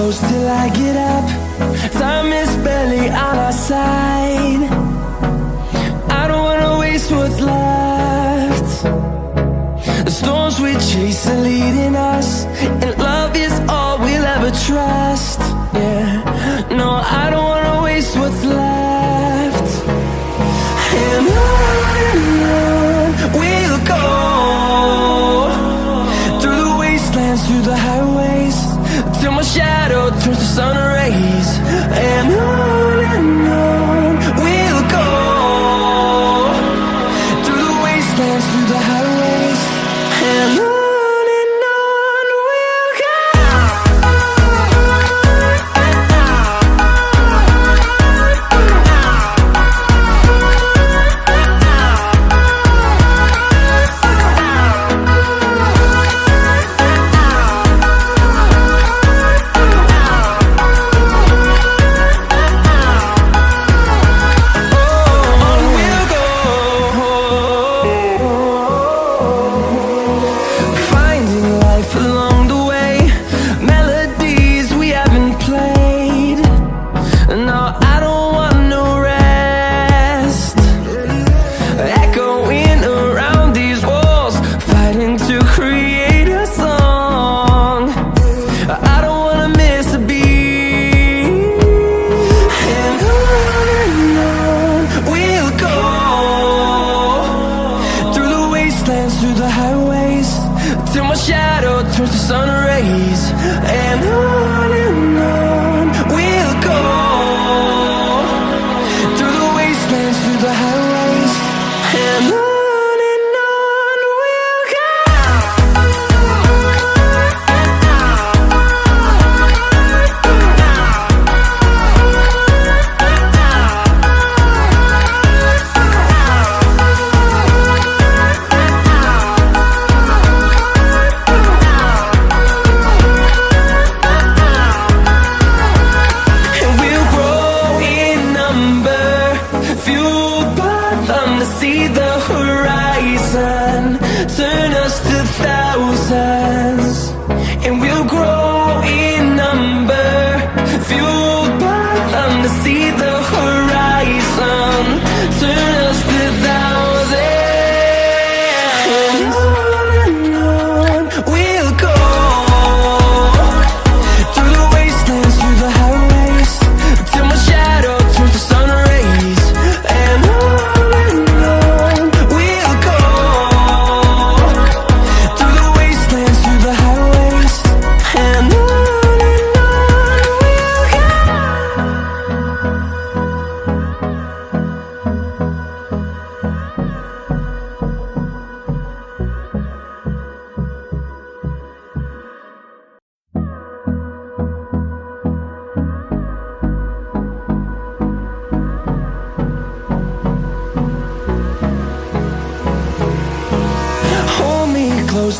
close till I get up. Time is barely on our side. I don't wanna waste what's left. The storms we chase are leading us, and love is all we'll ever trust. Yeah, no, I don't wanna waste what's left. And on we'll go, through the wastelands, through the highways, till my shadow turns to sun rays. And on we'll go, through the wastelands, through the highways, and on.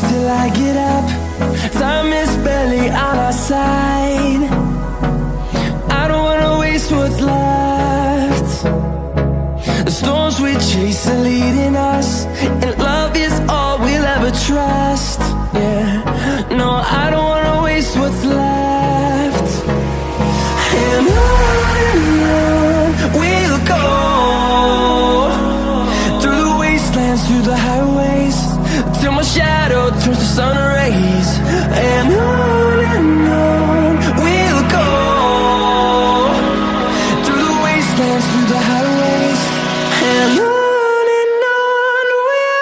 Till I get up, time is barely on our side. I don't wanna waste what's left. The storms we chase are leading us, and love is all we'll ever trust. Yeah, no, I don't wanna waste what's left. And on we'll go, through the wastelands, through the highways, till my shadow turns to sun rays. And on we'll go, through the wastelands, through the highways, and on we'll go.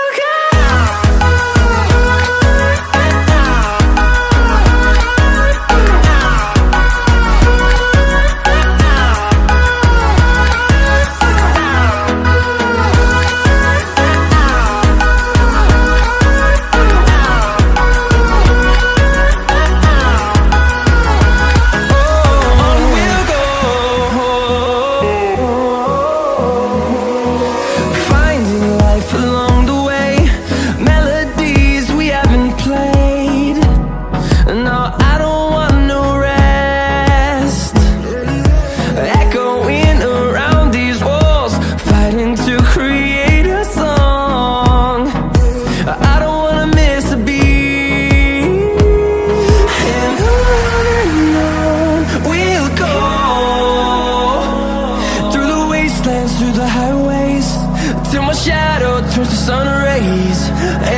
till my shadow turns to sun rays.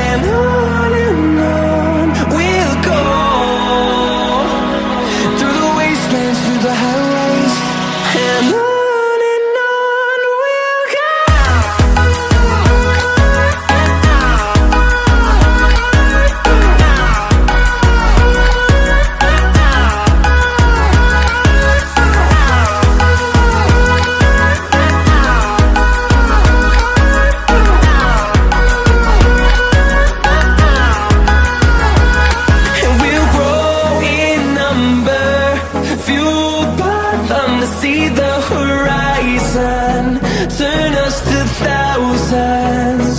And on we'll go, through the wastelands, through the highways. And on we'll go. See the horizon turn us to thousands,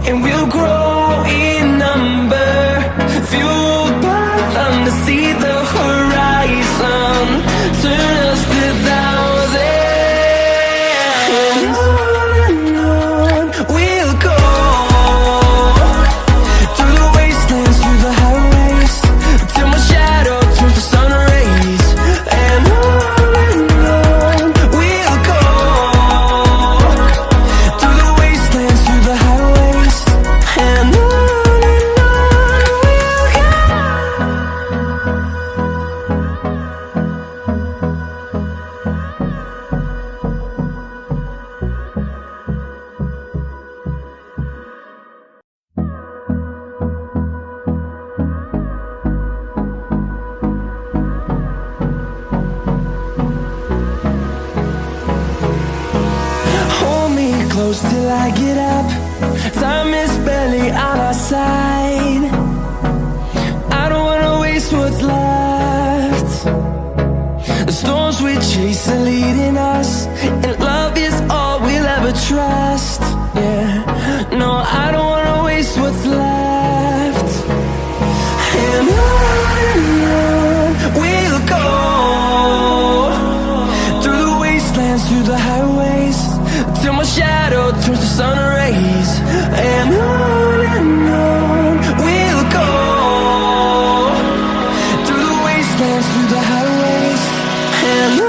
and we'll grow in number, fueled by them to see the horizon turn us to thousands. And on we'll go, through the wastelands, through the highways, till my shadow turns to sun rays. And on close till I get up. Time is barely on our side. I don't wanna waste what's left. The storms we chase are leading us, and love is all we'll ever trust. Yeah, no, I don't wanna waste what's left. And on we'll go, through the wastelands, through the highways, till my shadow turns to sun rays. And on we'll go, through the wastelands, through the highways. And on.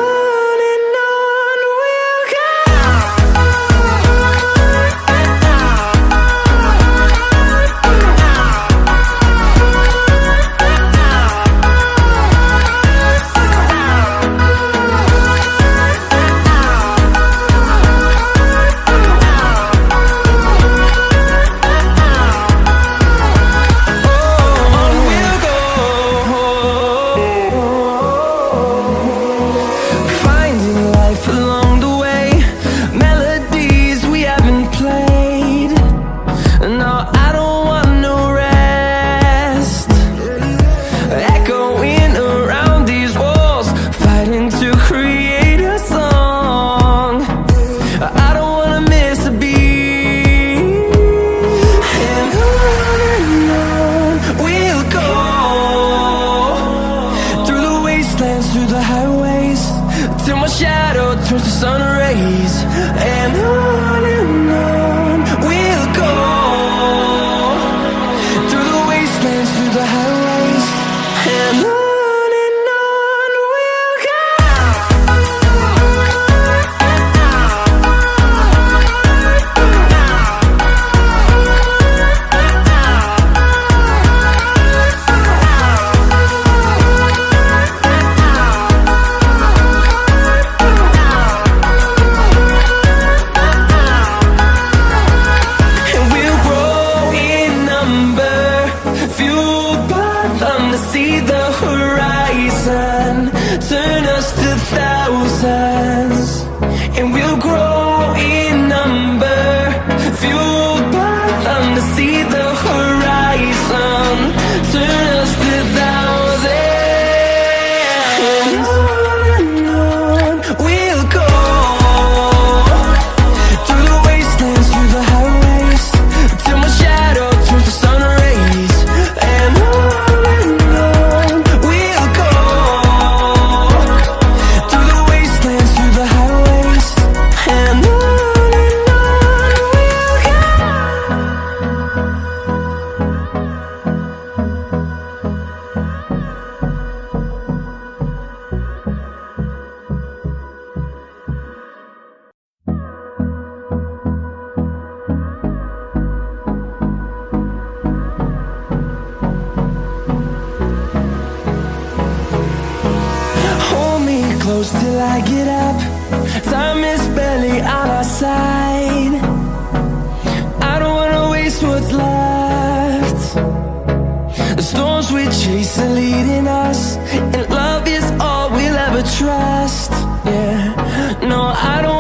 close till I get up. Time is barely on our side. I don't wanna waste what's left. The storms we chase are leading us, and love is all we'll ever trust. Yeah, no, I don't